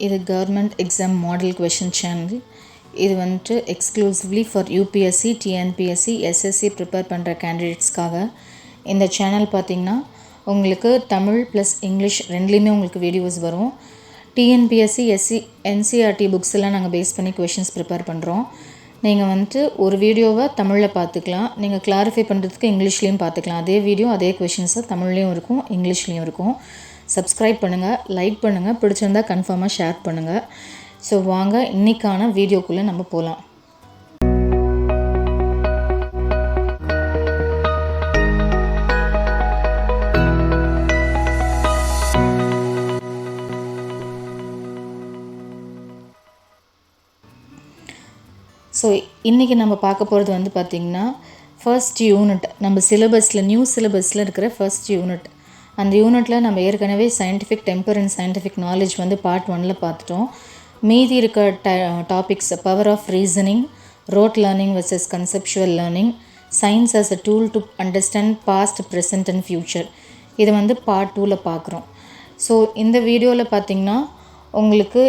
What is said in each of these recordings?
இது government exam model question channel. இது வந்துட்டு exclusively for UPSC, TNPSC, SSC prepare பண்ணுற கேண்டிடேட்ஸ்க்காக. இந்த சேனல் பார்த்திங்கன்னா உங்களுக்கு தமிழ் ப்ளஸ் இங்கிலீஷ் ரெண்டுலேயுமே உங்களுக்கு வீடியோஸ் வரும். டிஎன்பிஎஸ்சி, என்சிஆர்டி புக்ஸ் எல்லாம் நாங்கள் பேஸ் பண்ணி கொஷின்ஸ் ப்ரிப்பேர் பண்ணுறோம். நீங்கள் வந்துட்டு ஒரு வீடியோவை தமிழில் பார்த்துக்கலாம், நீங்கள் கிளாரிஃபை பண்ணுறதுக்கு இங்கிலீஷ்லேயும் பார்த்துக்கலாம். அதே வீடியோ அதே கொஷின்ஸை தமிழ்லேயும் இருக்கும், இங்கிலீஷ்லேயும் இருக்கும். சப்ஸ்கிரைப் பண்ணுங்கள், லைக் பண்ணுங்கள், பிடிச்சிருந்தால் கன்ஃபார்மாக ஷேர் பண்ணுங்கள். ஸோ வாங்க இன்றைக்கான வீடியோக்குள்ளே நம்ம போகலாம். ஸோ இன்றைக்கி நம்ம பார்க்க போகிறது வந்து பார்த்திங்கன்னா ஃபர்ஸ்ட் யூனிட், நம்ம சிலபஸில் நியூ சிலபஸில் இருக்கிற ஃபர்ஸ்ட் யூனிட். அந்த யூனிட்டில் நம்ம ஏற்கனவே scientific temper and scientific knowledge வந்து பார்ட் 1ல் பார்த்துட்டோம். மீதி இருக்க topics power of reasoning, rote learning versus conceptual learning, science as a tool to understand past, present and future, இதை வந்து பார்ட் 2ல் பார்க்குறோம். ஸோ இந்த வீடியோவில் பார்த்திங்கன்னா உங்களுக்கு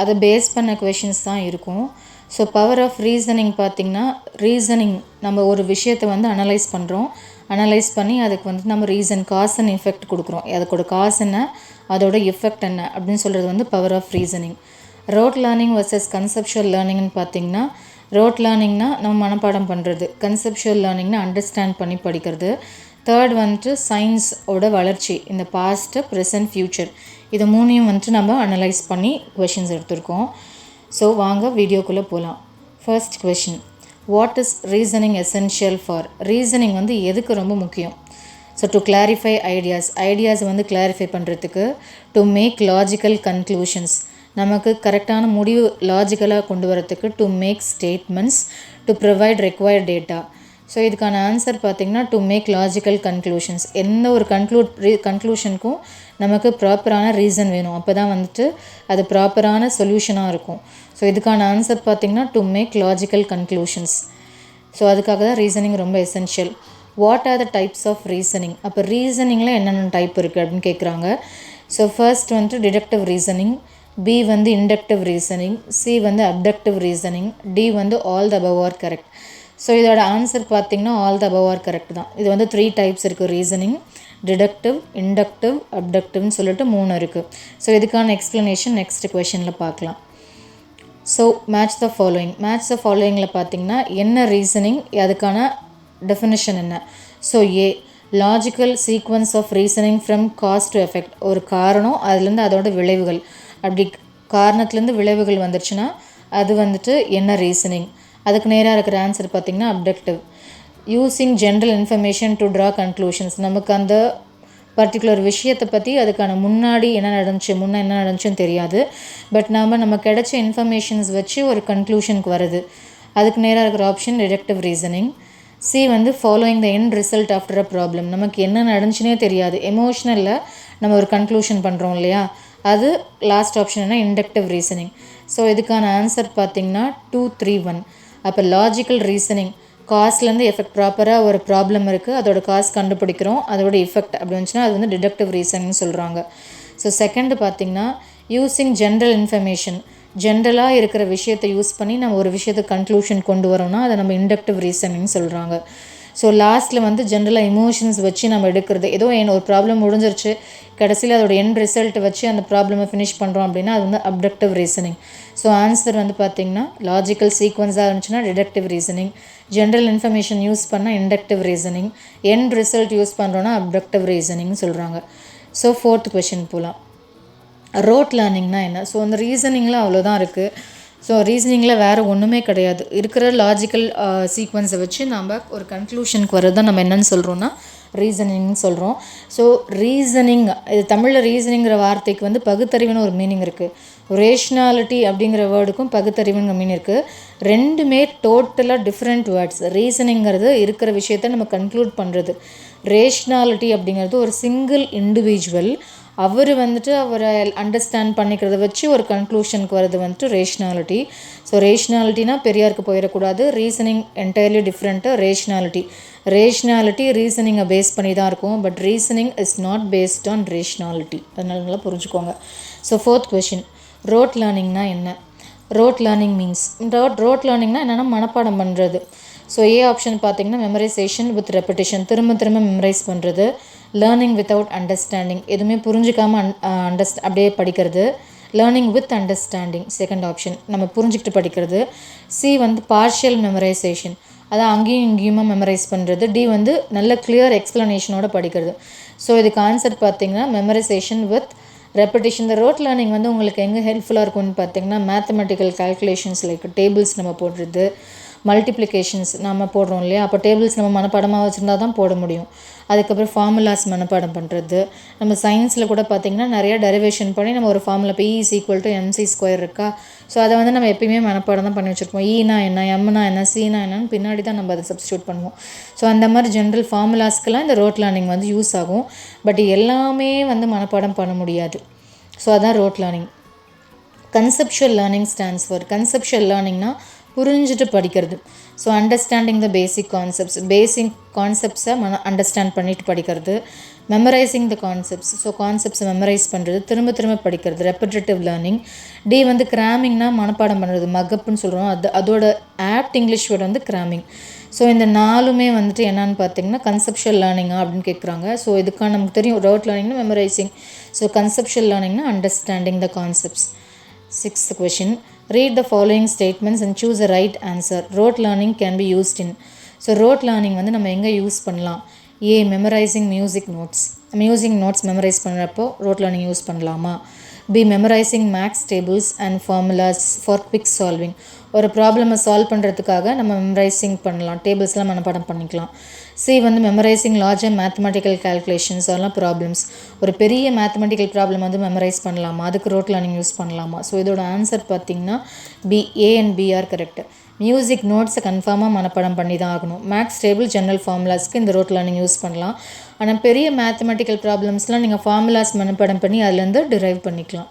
அதை பேஸ் பண்ண கொஷின்ஸ் தான் இருக்கும். ஸோ பவர் ஆஃப் ரீசனிங் பார்த்திங்கன்னா, ரீசனிங் நம்ம ஒரு விஷயத்தை வந்து அனலைஸ் பண்ணுறோம். அனலைஸ் பண்ணி அதுக்கு வந்து நம்ம ரீசன், காஸ் அண்ட் எஃபெக்ட் கொடுக்குறோம். அதுக்கோட காஸ் என்ன, அதோட எஃபெக்ட் என்ன அப்படின்னு சொல்கிறது வந்து power of reasoning. Rote learning versus conceptual லேர்னிங்னு பார்த்திங்கன்னா, ரோட் லேர்னிங்னா நம்ம மனப்பாடம் பண்ணுறது, கன்செப்சுவல் லேர்னிங்னா அண்டர்ஸ்டாண்ட் பண்ணி படிக்கிறது. தேர்ட் வந்துட்டு சயின்ஸோட வளர்ச்சி, இந்த பாஸ்ட்டு, ப்ரெசன்ட், ஃப்யூச்சர், இதை மூணையும் வந்துட்டு நம்ம அனலைஸ் பண்ணி கொஷின்ஸ் எடுத்திருக்கோம். ஸோ வாங்க வீடியோக்குள்ளே போகலாம். First question, what is reasoning essential for? Reasoning வந்து எதுக்கு ரொம்ப முக்கியம்? ஸோ டு கிளாரிஃபை ஐடியாஸ் வந்து கிளாரிஃபை பண்ணுறதுக்கு, டு மேக் லாஜிக்கல் கன்க்ளூஷன்ஸ், நமக்கு கரெக்டான முடிவு லாஜிக்கலாக கொண்டு வரத்துக்கு, to make statements, to provide required data. So இதுக்கான ஆன்சர் பார்த்திங்கன்னா டு மேக் லாஜிக்கல் கன்க்ளூஷன்ஸ். எந்த ஒரு கன்க்ளூஷனுக்கும் நமக்கு ப்ராப்பரான ரீசன் வேணும், அப்போ தான் வந்துட்டு அது ப்ராப்பரான சொல்யூஷனாக இருக்கும். ஸோ இதுக்கான ஆன்சர் பார்த்திங்கன்னா to make logical conclusions. So அதுக்காக தான் ரீசனிங் ரொம்ப essential. What are the types of reasoning? அப்போ ரீசனிங்கில் என்னென்ன டைப் இருக்குது அப்படின்னு கேட்குறாங்க. ஸோ ஃபர்ஸ்ட் வந்துட்டு டிடக்டிவ் ரீசனிங், பி வந்து இண்டக்டிவ் ரீசனிங், சி வந்து அப்டக்டிவ் ரீசனிங், டி வந்து all the above are correct. So இதோட ஆன்சர் பார்த்திங்கன்னா all the above are correct தான். இது வந்து 3 டைப்ஸ் இருக்குது ரீசனிங், டிடக்டிவ், இண்டக்டிவ், அப்டக்டிவ்னு சொல்லிட்டு 3 இருக்குது. ஸோ இதுக்கான எக்ஸ்ப்ளனேஷன் நெக்ஸ்ட் கொஷனில் பார்க்கலாம். ஸோ மேட்ச் த ஃபாலோயிங்கில் பார்த்திங்கன்னா என்ன ரீசனிங், அதுக்கான டெஃபினிஷன் என்ன? So A, logical sequence of reasoning from cause to effect, ஒரு காரணம் அதுலேருந்து அதோட விளைவுகள், அப்படி காரணத்துலேருந்து விளைவுகள் வந்துருச்சுன்னா அது வந்துட்டு என்ன ரீசனிங். அதுக்கு நேராக இருக்கிற ஆன்சர் பார்த்திங்கன்னா abductive. Using general information to draw conclusions, நமக்கு அந்த பர்டிகுலர் விஷயத்தை பற்றி அதுக்கான முன்னாடி என்ன நடந்துச்சுன்னு தெரியாது, பட் நம்ம கிடைச்ச இன்ஃபர்மேஷன்ஸ் வச்சு ஒரு கன்க்ளூஷனுக்கு வருது, அதுக்கு நேராக இருக்கிற ஆப்ஷன் டிடக்டிவ் ரீசனிங். சி வந்து following the end result after a problem, நமக்கு என்ன நடந்துச்சுனே தெரியாது, எமோஷ்னலில் நம்ம ஒரு கன்க்ளூஷன் பண்ணுறோம் இல்லையா, அது லாஸ்ட் ஆப்ஷன் என்ன, இண்டக்டிவ் ரீசனிங். ஸோ இதுக்கான ஆன்சர் பார்த்திங்கன்னா 2, 3, 1. அப்போ லாஜிக்கல் ரீசனிங், காஸ்லேருந்து எஃபெக்ட், ப்ராப்பராக ஒரு ப்ராப்ளம் இருக்குது, அதோட காஸ் கண்டுபிடிக்கிறோம், அதோட எஃபெக்ட் அப்படி வந்துச்சுன்னா அது வந்து டிடக்டிவ் ரீசனிங்னு சொல்கிறாங்க. ஸோ செகண்ட் பார்த்திங்கன்னா யூஸிங் ஜென்ரல் இன்ஃபர்மேஷன், ஜென்ரலாக இருக்கிற விஷயத்தை யூஸ் பண்ணி நம்ம ஒரு விஷயத்தை கன்க்ளூஷன் கொண்டு வரோம்னா அதை நம்ம இண்டக்டிவ் ரீசனிங்னு சொல்கிறாங்க. ஸோ லாஸ்ட்டில் வந்து ஜென்ரலாக எமோஷன்ஸ் வச்சு நம்ம எடுக்கிறது, ஏதோ ஒரு ப்ராப்ளம் முடிஞ்சிருச்சு, கடைசியில் அதோட எண்ட் ரிசல்ட் வச்சு அந்த ப்ராப்ளமை ஃபினிஷ் பண்ணுறோம் அப்படின்னா அது வந்து அப்டக்டிவ் ரீசனிங். ஸோ ஆன்சர் வந்து பார்த்திங்கன்னா லாஜிக்கல் சீக்வன்ஸாக இருந்துச்சுன்னா deductive reasoning, general information use பண்ணால் inductive reasoning, end result use பண்ணுறோன்னா அப்டக்டிவ் ரீசனிங்னு சொல்கிறாங்க. ஸோ ஃபோர்த் கொஷின் போகலாம். ரோட் லேர்னிங்னா என்ன? ஸோ அந்த ரீசனிங்கில் அவ்வளோதான் இருக்குது. ஸோ ரீசனிங்கில் வேறு ஒன்றுமே கிடையாது, இருக்கிற லாஜிக்கல் சீக்வன்ஸை வச்சு நம்ம ஒரு கன்க்ளூஷனுக்கு வரது தான் நம்ம என்னென்னு சொல்கிறோன்னா ரீசனிங்னு சொல்கிறோம். ஸோ ரீசனிங், இது தமிழில் ரீசனிங்கிற வார்த்தைக்கு வந்து பகுத்தறிவுன்னு ஒரு மீனிங் இருக்குது, ரேஷ்னாலிட்டி அப்படிங்கிற வேர்டுக்கும் பகுத்தறிவுங்கிற மீனிங் இருக்குது. ரெண்டுமே டோட்டலாக டிஃப்ரெண்ட் வேர்ட்ஸ். ரீசனிங்கிறது இருக்கிற விஷயத்த நம்ம கன்க்ளூட் பண்ணுறது, ரேஷ்னாலிட்டி அப்படிங்கிறது ஒரு சிங்கிள் இண்டிவிஜுவல், அவர் வந்துட்டு அவரை அண்டர்ஸ்டாண்ட் பண்ணிக்கிறத வச்சு ஒரு கன்க்ளூஷனுக்கு வரது வந்துட்டு ரேஷ்னாலிட்டி. ஸோ ரேஷ்னாலிட்டினா பெரியாருக்கு போயிடக்கூடாது, ரீசனிங் என்டையர்லி டிஃப்ரெண்ட்டு. ரேஷ்னாலிட்டி ரீசனிங்கை பேஸ் பண்ணி தான் இருக்கும், but reasoning is not based on rationality, அதனால நல்லா புரிஞ்சுக்கோங்க. ஸோ ஃபோர்த் கொஷின், ரோட் லேர்னிங்னா என்ன? ரோட் லேர்னிங் மீன்ஸ் ரோட் லேர்னிங்னா என்னென்னா மனப்பாடம் பண்ணுறது. ஸோ ஏ ஆப்ஷன் பார்த்தீங்கன்னா மெமரைசேஷன் வித் ரெப்பிட்டேஷன், திரும்ப திரும்ப மெமரைஸ் பண்ணுறது. லேர்னிங் வித்தவுட் அண்டர்ஸ்டாண்டிங், எதுவுமே புரிஞ்சிக்காமல் அப்படியே படிக்கிறது. Learning with understanding second option, நம்ம புரிஞ்சுக்கிட்டு படிக்கிறது. சி வந்து பார்ஷியல் மெமரைசேஷன், அதான் அங்கேயும் இங்கேயுமா மெமரைஸ் பண்ணுறது. டி வந்து நல்ல கிளியர் எக்ஸ்ப்ளனேஷனோட படிக்கிறது. ஸோ இதுக்கு ஆன்சர் பார்த்தீங்கன்னா மெமரைசேஷன் வித் ரெப்பிட்டேஷன். இந்த ரோட் லேர்னிங் வந்து உங்களுக்கு எங்கே ஹெல்ப்ஃபுல்லாக இருக்கும்னு பார்த்தீங்கன்னா மேத்தமெட்டிக்கல் கால்குலேஷன்ஸ் லைக் டேபிள்ஸ் நம்ம போடுறது, மல்டிப்ளிகேஷன்ஸ் நம்ம போடுறோம் இல்லையா, அப்போ டேபிள்ஸ் நம்ம மனப்பாடமாக வச்சுருந்தா தான் போட முடியும். அதுக்கப்புறம் ஃபார்முலாஸ் மனப்பாடம் பண்ணுறது. நம்ம சயின்ஸில் கூட பார்த்திங்கன்னா நிறையா டெரிவேஷன் பண்ணி நம்ம ஒரு ஃபார்முலா இப்போ E=mc² இருக்கா, ஸோ அதை வந்து நம்ம எப்பயுமே மனப்பாடம் தான் பண்ணி வச்சுருப்போம். ஈனா என்ன, எம்னா என்ன, சீனா என்னன்னு பின்னாடி தான் நம்ம அதை சப்ஸ்டியூட் பண்ணுவோம். ஸோ அந்த மாதிரி ஜென்ரல் ஃபார்முலாஸ்க்கெல்லாம் இந்த ரோட் லேர்னிங் வந்து யூஸ் ஆகும். பட் எல்லாமே வந்து மனப்பாடம் பண்ண முடியாது. ஸோ அதான் rote learning. Conceptual learning stands for, conceptual லேர்னிங்னா புரிஞ்சுட்டு படிக்கிறது. ஸோ அண்டர்ஸ்டாண்டிங் த பேசிக் கான்செப்ட்ஸை அண்டர்ஸ்டாண்ட் பண்ணிட்டு படிக்கிறது. மெமரைசிங் த கான்செப்ட்ஸ், ஸோ கான்செப்ட்ஸை மெமரைஸ் பண்ணுறது, திரும்ப திரும்ப படிக்கிறது, ரெப்பிட்டேட்டிவ் லேர்னிங். டி வந்து கிராமிங்னா மனப்பாடம் பண்ணுறது, மக்கப்னு சொல்கிறோம். அதோட ஆப்ட் இங்கிலீஷ் வேர்டு வந்து கிராமிங். ஸோ இந்த நாலுமே வந்துட்டு என்னன்னு பார்த்தீங்கன்னா கன்செப்ஷுவல் லேர்னிங்கா அப்படின்னு கேட்குறாங்க. ஸோ இதுக்கான நமக்கு தெரியும் ரோட் லேர்னிங்னா மெமரைசிங், ஸோ கன்செப்ஷுவல் லேர்னிங்னா understanding the concepts. Sixth question, read the following statements and choose the right answer. Rote learning can be used in. So rote learning வந்து நம்ம எங்கே யூஸ் பண்ணலாம்? A memorising music notes memorise பண்ணுறப்போ rote learning use பண்ணலாமா? B memorising maths tables and formulas for quick solving, ஒரு ப்ராப்ளமை solve பண்ணுறதுக்காக நம்ம மெமரைசிங் பண்ணலாம், டேபிள்ஸ்லாம் மனப்பாடம் பண்ணிக்கலாம். சி வந்து மெமரைசிங் லார்ஜர் மேத்தமெட்டிக்கல் கால்குலேஷன்ஸ் அதெல்லாம் ப்ராப்ளம்ஸ், ஒரு பெரிய மேத்தமெட்டிக்கல் ப்ராப்ளம் வந்து மெமரைஸ் பண்ணலாமா, அதுக்கு ரோட் லேர்னிங் யூஸ் பண்ணலாமா? ஸோ இதோட ஆன்சர் பார்த்திங்கன்னா B, A and B are correct. Music நோட்ஸை கன்ஃபார்மாக மனப்பாடம் பண்ணி தான் ஆகணும். மேக்ஸ் டேபிள் ஜென்ரல் ஃபார்முலாஸ்க்கு இந்த ரோட் லேர்னிங் யூஸ் பண்ணலாம். ஆனால் பெரிய மேத்தமெட்டிக்கல் ப்ராப்ளம்ஸ்லாம் நீங்கள் ஃபார்முலாஸ் மனப்பாடம் பண்ணி அதுலேருந்து டிரைவ் பண்ணிக்கலாம்.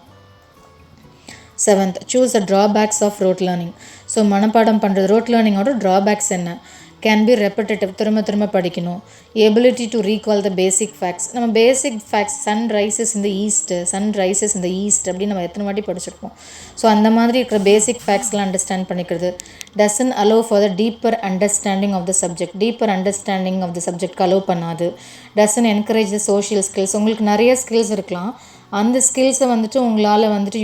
Seventh, choose the drawbacks of rote learning. So மனப்பாடம் பண்ணுறது ரோட் லேர்னிங்கோட ட்ராபேக்ஸ் என்ன? கேன் பி ரெப்பிட்டேட்டிவ், திரும்ப திரும்ப படிக்கணும். Ability to recall the basic facts, நம்ம பேசிக் ஃபேக்ட்ஸ் சன் ரைசஸ் இந்த ஈஸ்ட் அப்படின்னு நம்ம எத்தனை வாட்டி படிச்சிருப்போம். ஸோ அந்த மாதிரி இருக்கிற பேசிக் ஃபேக்ட்ஸ்லாம் அண்டர்ஸ்டாண்ட் பண்ணிக்கிறது. Doesn't allow for the deeper understanding of the subject allow பண்ணாது. Doesn't encourage the social skills, உங்களுக்கு நிறைய ஸ்கில்ஸ் இருக்கலாம், அந்த ஸ்கில்ஸை வந்துட்டு உங்களால் வந்துட்டு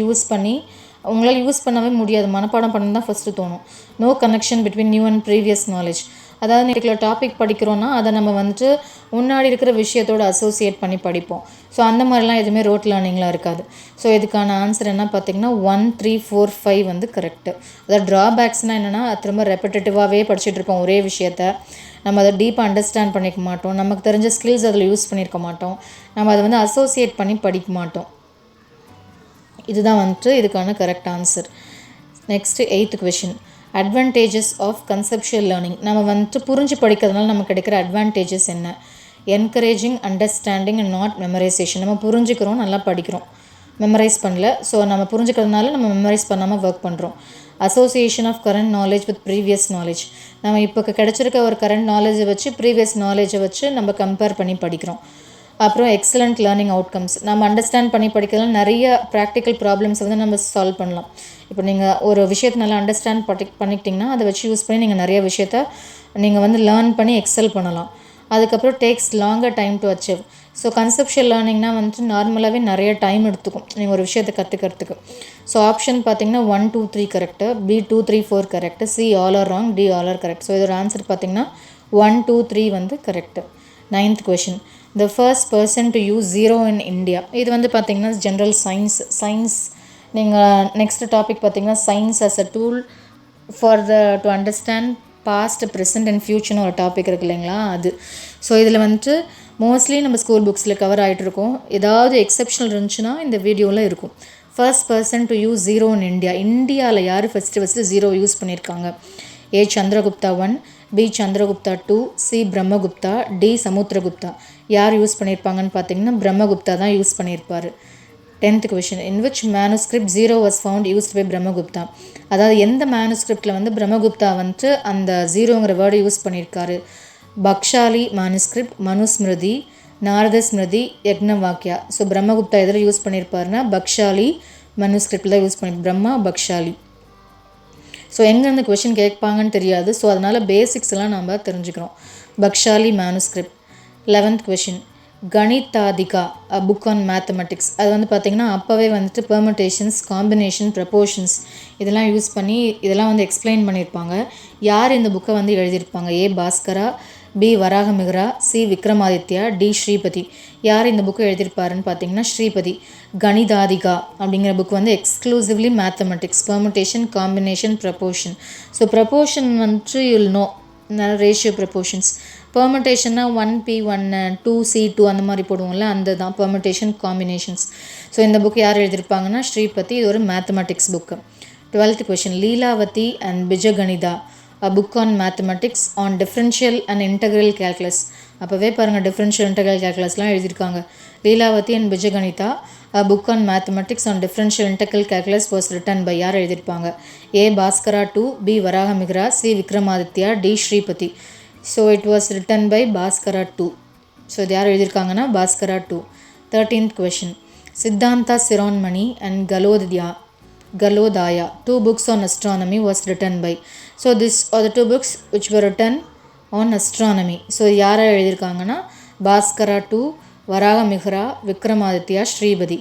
உங்களால் யூஸ் பண்ணவே முடியாது, மனப்பாடம் பண்ண தான் ஃபஸ்ட்டு தோணும். No connection between new and previous knowledge, அதாவது பர்டிகுலர் டாபிக் படிக்கிறோன்னா அதை நம்ம வந்துட்டு முன்னாடி இருக்கிற விஷயத்தோடு அசோசியேட் பண்ணி படிப்போம். ஸோ அந்த மாதிரிலாம் எதுவுமே ரோட் லேர்னிங்லாம் இருக்காது. ஸோ இதுக்கான ஆன்சர் என்ன பார்த்திங்கன்னா 1, 3, 4, 5 வந்து கரெக்டு. அதாவது ட்ராபேக்ஸ்னால் என்னென்னா திரும்ப ரெப்பிட்டேட்டிவாகவே படிச்சுட்டு இருப்போம் ஒரே விஷயத்த, நம்ம அதை டீப்பாக அண்டர்ஸ்டாண்ட் பண்ணிக்க மாட்டோம், நமக்கு தெரிஞ்ச ஸ்கில்ஸ் அதில் யூஸ் பண்ணியிருக்க மாட்டோம், நம்ம அதை வந்து அசோசியேட் பண்ணி படிக்க மாட்டோம். இதுதான் வந்துட்டு இதுக்கான correct answer. Next 8th question, advantages of conceptual learning. நம்ம வந்துட்டு புரிஞ்சு படிக்கிறதுனால நமக்கு கிடைக்கிற அட்வான்டேஜஸ் என்ன? Encouraging understanding and not memorisation, நம்ம புரிஞ்சுக்கிறோம், நல்லா படிக்கிறோம், மெமரைஸ் பண்ணல, ஸோ நம்ம புரிஞ்சுக்கிறதுனால நம்ம மெமரைஸ் பண்ணாமல் ஒர்க் பண்ணுறோம். Association of current knowledge with previous knowledge, நம்ம இப்போ கிடைச்சிருக்க ஒரு கரண்ட் நாலேஜை வச்சு ப்ரீவியஸ் நாலேஜை வச்சு நம்ம கம்பேர் பண்ணி படிக்கிறோம். அப்புறம் எக்ஸலண்ட் லேர்னிங் அவுட்கம்ஸ், நம்ம அண்டர்ஸ்டாண்ட் பண்ணி படிக்கிறதுனால நிறைய ப்ராக்டிக்கல் ப்ராப்ளம்ஸ் வந்து நம்ம சால்வ் பண்ணலாம். இப்போ நீங்கள் ஒரு விஷயத்தை நல்லா அண்டர்ஸ்டாண்ட் பண்ணிக்கிட்டிங்கன்னா அதை வச்சு யூஸ் பண்ணி நீங்கள் நிறைய விஷயத்த நீங்கள் வந்து லேர்ன் பண்ணி எக்ஸல் பண்ணலாம். அதுக்கப்புறம் takes longer time to achieve. So conceptual லேர்னிங்னா வந்துட்டு நார்மலாகவே நிறைய டைம் எடுத்துக்கும் நீங்கள் ஒரு விஷயத்தை கற்றுக்கிறதுக்கு. ஸோ ஆப்ஷன் பார்த்தீங்கன்னா 1, 2, 3 correct, B 2, 3, 4 correct, C all are wrong, D all are correct. So இதோட ஆன்சர் பார்த்தீங்கன்னா 1, 2, 3 வந்து correct. 9th question, the first person to use zero in India. இது வந்து பார்த்திங்கன்னா ஜென்ரல் சயின்ஸ் நீங்கள் நெக்ஸ்ட் டாபிக் பார்த்திங்கன்னா science as a tool for to understand past, present and ஃப்யூச்சர்னு ஒரு டாபிக் இருக்குது இல்லைங்களா, அது. ஸோ இதில் வந்துட்டு மோஸ்ட்லி நம்ம ஸ்கூல் புக்ஸில் கவர் ஆகிட்ருக்கோம், ஏதாவது எக்ஸப்ஷனல் இருந்துச்சுன்னா இந்த வீடியோவில் இருக்கும். First person to use zero in India, இந்தியாவில் யார் ஃபஸ்ட்டு ஜீரோ யூஸ் பண்ணியிருக்காங்க? A Chandragupta 1, B Chandragupta 2, C Brahmagupta, D Samudragupta. யார் யூஸ் பண்ணியிருப்பாங்கன்னு பார்த்தீங்கன்னா பிரம்மகுப்தா தான் யூஸ் பண்ணியிருப்பார். 10th question, in which manuscript zero was found used by Brahmagupta. அதாவது எந்த மேனுஸ்கிரிப்டில் வந்து பிரம்மகுப்தா வந்துட்டு அந்த ஜீரோங்கிற வேர்டு யூஸ் பண்ணியிருக்காரு? பக்ஷாலி மேனுஸ்கிரிப்ட், மனுஸ்மிருதி, நாரத ஸ்மிருதி, யக்னவாக்கியா. ஸோ பிரம்மகுப்தா எதில் யூஸ் பண்ணியிருப்பாருன்னா பக்ஷாலி manuscript தான் யூஸ் பண்ணி பிரம்மா பக்ஷாலி. ஸோ எங்கேருந்து கொஷின் கேட்பாங்கன்னு தெரியாது. ஸோ அதனால் பேசிக்ஸ் எல்லாம் நம்ம தெரிஞ்சுக்கிறோம். Bakhshali manuscript. 11th question Ganitatilaka a book on mathematics. அது வந்து பார்த்திங்கன்னா அப்போவே வந்துட்டு பெர்முடேஷன்ஸ், காம்பினேஷன், ப்ரப்போர்ஷன்ஸ் இதெல்லாம் யூஸ் பண்ணி இதெல்லாம் வந்து எக்ஸ்பிளைன் பண்ணியிருப்பாங்க. யார் இந்த புக்கை வந்து எழுதியிருப்பாங்க? A Bhaskara, B Varahamihira, C Vikramaditya, D Shripati. யார் இந்த புக்கை எழுதியிருப்பாருன்னு பார்த்தீங்கன்னா ஸ்ரீபதி. கணிதாதிகா அப்படிங்கிற புக் வந்து exclusively mathematics, permutation, combination, proportion. So proportion வந்துட்டு யூல் நோ ரேஷியோ ப்ரப்போர்ஷன்ஸ். பெர்முடேஷன்னா 1p1 2c2 அந்த மாதிரி போடுவோம்ல, அந்த தான் பெர்முடேஷன், காம்பினேஷன்ஸ். ஸோ இந்த புக் யார் எழுதியிருப்பாங்கன்னா ஸ்ரீபதி. இது ஒரு mathematics book. 12th question Lilavati and Bijaganita a book on mathematics on differential and integral calculus. அப்போவே பாருங்கள் டிஃப்ரென்ஷியல் இன்டெக்ரல் கேல்குலஸ்லாம் எழுதியிருக்காங்க. Lilavati and Bijaganita a book on mathematics on differential integral calculus was written by யார் எழுதியிருப்பாங்க? A Bhaskara 2, B Varahamihira, C Vikramaditya, D Shripati. So it was written by Bhaskara 2. So இது யார் எழுதியிருக்காங்கன்னா Bhaskara 2. 13th question Siddhanta Shiromani and Galodaya 2 books on astronomy was written by. So these are the 2 books which were written on astronomy. So யாரை எழுதியிருக்காங்கன்னா பாஸ்கரா 2, வராகமிகிரா, விக்ரமாதித்யா, ஸ்ரீபதி.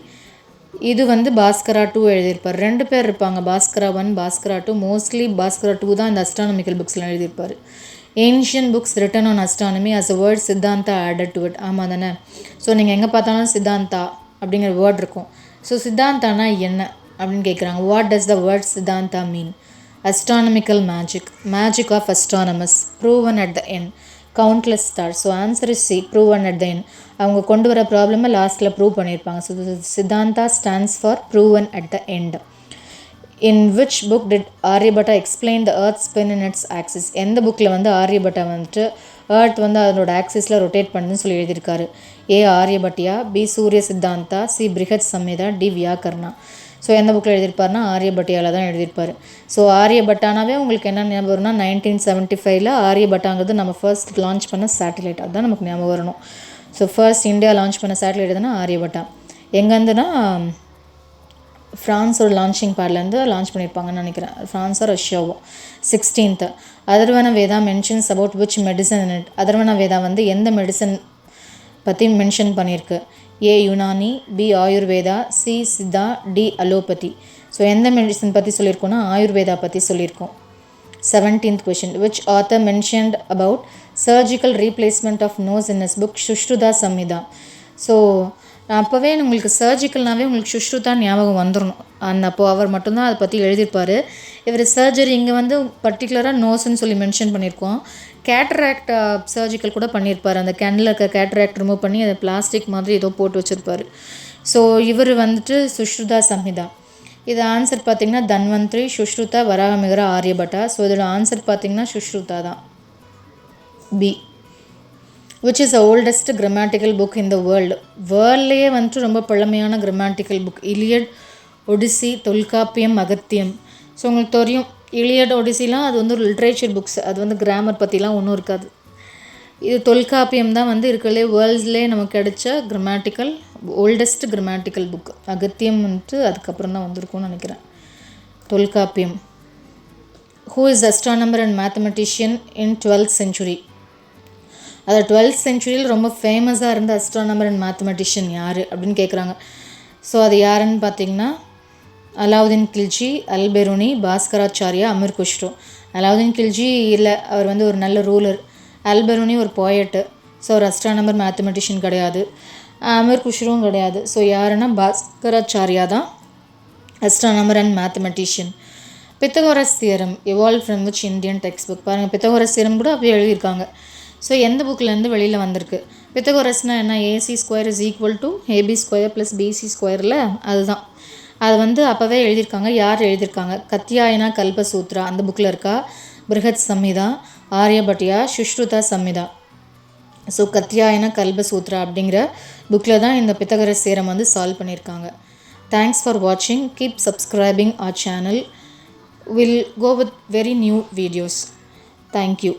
இது வந்து பாஸ்கரா 2 எழுதியிருப்பார். 2 பேர் இருப்பாங்க, Bhaskara 1, Bhaskara 2. Mostly Bhaskara 2 தான் இந்த அஸ்ட்ரானமிக்கல் புக்ஸ்லாம் எழுதியிருப்பார். Ancient books written on astronomy as a word Siddhanta added to it. ஆமாம் தானே? ஸோ நீங்கள் எங்கே பார்த்தாலும் சித்தாந்தா அப்படிங்கிற வேர்ட் இருக்கும். ஸோ சித்தாந்தானா என்ன அப்படின்னு கேட்குறாங்க. What does the word Siddhanta mean? astronomical magic of astronomers proven at the end, countless stars. So answer is C, proven at the end. அவங்க கொண்டு வர ப்ராப்ளமை லாஸ்ட்டில் ப்ரூவ் பண்ணியிருப்பாங்க. So Siddhanta stands for proven at the end. In which book did Aryabhata explain the earth spin in its axis? எந்த புக்கில் வந்து ஆரியபட்டா வந்துட்டு earth வந்து அதனோட ஆக்சிஸில் ரொட்டேட் பண்ணுன்னு சொல்லி எழுதியிருக்காரு? ஏ ஆரியபட்டியா, பி சூரிய Siddhanta, C பிருஹத் Samhita, D வியாக்கர்ணா. So எந்த புக்கில் எழுதியிருப்பாருனா ஆரியபட்டியாவில் தான் எழுதியிருப்பார். ஸோ ஆரியபட்டானாவே உங்களுக்கு என்ன ஞாபகம் வரும்னா 1975 ஆரியபட்டாங்கிறது நம்ம ஃபர்ஸ்ட் லான்ச் பண்ண சேட்டலைட். அதுதான் நமக்கு ஞாபகம் வரணும். ஸோ ஃபர்ஸ்ட் இந்தியா லான்ச் பண்ண சேட்டலைட் எதுனா ஆரியபட்டா. எங்கேருந்துனா ஃப்ரான்ஸோட லான்ச்சிங் பேட்லேருந்து லான்ச் பண்ணியிருப்பாங்கன்னு நினைக்கிறேன். ஃப்ரான்ஸோ ரஷ்யாவோ. 16th Atharvana Veda mentions about which medicine in it. Atharvana Veda வந்து எந்த மெடிசன் பற்றி மென்ஷன் பண்ணியிருக்கு? A Unani, B Ayurveda, C Siddha, D allopathy. So எந்த மெடிசன் பற்றி சொல்லியிருக்கோன்னா ஆயுர்வேதா பற்றி சொல்லியிருக்கோம். 17th question which author mentioned about surgical replacement of nose in his book Sushruta Samhita. So அப்போவே உங்களுக்கு சர்ஜிக்கல்னாவே உங்களுக்கு சுஷ்ருதா ஞாபகம் வந்துடணும். அப்போது அவர் மட்டும்தான் அதை பற்றி எழுதியிருப்பார். இவர் சர்ஜரி இங்கே வந்து பர்டிகுலராக நோஸ்ன்னு சொல்லி மென்ஷன் பண்ணியிருக்கோம். கேட்ராக்ட் சர்ஜிக்கல் கூட பண்ணியிருப்பார். அந்த கேண்டில் இருக்க கேட்ராக்ட் ரிமூவ் பண்ணி அதை பிளாஸ்டிக் மாதிரி ஏதோ போட்டு வச்சுருப்பார். ஸோ இவர் வந்துட்டு சுஷ்ருதா சம்ஹிதா. இது ஆன்சர் பார்த்திங்கன்னா தன்வந்திரி, சுஷ்ருதா, வராகமிகிரா, ஆரியபட்டா. ஸோ இதோட ஆன்சர் பார்த்திங்கன்னா சுஷ்ருதா தான், B. which is the oldest grammatical book in the world. வேர்ல்ட்லேயே வந்துட்டு ரொம்ப பழமையான grammatical book Iliad, Odyssey, Tolkappiyam, Agathiyam. So உங்களுக்கு தெரியும் இலியட், ஒடிசிலாம் அது வந்து ஒரு லிட்ரேச்சர் புக்ஸ். அது வந்து கிராமர் பற்றிலாம் ஒன்றும் இருக்காது. இது தொல்காப்பியம் தான் வந்து இருக்கிறதுலே வேர்ல்ட்ஸ்லேயே நமக்கு கிடைச்ச grammatical oldest grammatical book. Agathiyam வந்துட்டு அதுக்கப்புறம் தான் வந்திருக்கும்னு நினைக்கிறேன். Tolkappiyam. Who is astronomer and mathematician in 12th century? அது 12th century ரொம்ப ஃபேமஸாக இருந்த அஸ்ட்ரானமர் அண்ட் மேத்தமெட்டிஷியன் யார் அப்படின்னு கேட்குறாங்க. ஸோ அது யாருன்னு பார்த்தீங்கன்னா அலாவுதீன் கில்ஜி, அல்பெருனி, பாஸ்கராச்சாரியா, அமீர் குஷ்ரோ. அலாவுதீன் கில்ஜி இல்லை, அவர் வந்து ஒரு நல்ல ரூலர். அல்பெருனி ஒரு போயட்டு. ஸோ ஒரு அஸ்ட்ரானமர் மேத்தமெட்டிஷியன் கிடையாது. அமீர் குஷ்ரோவும் கிடையாது. ஸோ யாருன்னா பாஸ்கராச்சாரியா தான் astronomer and mathematician. Pythagoras theorem evolve from which Indian text book? பாருங்கள், பித்தகோரஸ் தியரம் கூட அப்படியே எழுதியிருக்காங்க. ஸோ எந்த புக்கிலேருந்து வெளியில் வந்திருக்கு? பித்தகோரஸ்னால் என்ன? AC square is equal to AB square plus BC ஸ்கொயரில் அதுதான். அது வந்து அப்போவே எழுதியிருக்காங்க. யார் எழுதியிருக்காங்க? கத்தியாயனா கல்பசூத்ரா அந்த புக்கில் இருக்கா? பிருஹத் சம்ஹிதா, ஆரியபட்டியா, சுஷ்ருதா சம்ஹிதா. ஸோ கத்தியாயனா கல்பசூத்ரா அப்படிங்கிற புக்கில் தான் இந்த பித்தகோரஸ் தியரம் வந்து சால்வ் பண்ணியிருக்காங்க. தேங்க்ஸ் ஃபார் வாட்சிங். Keep subscribing our channel. We'll go with very new videos. Thank you.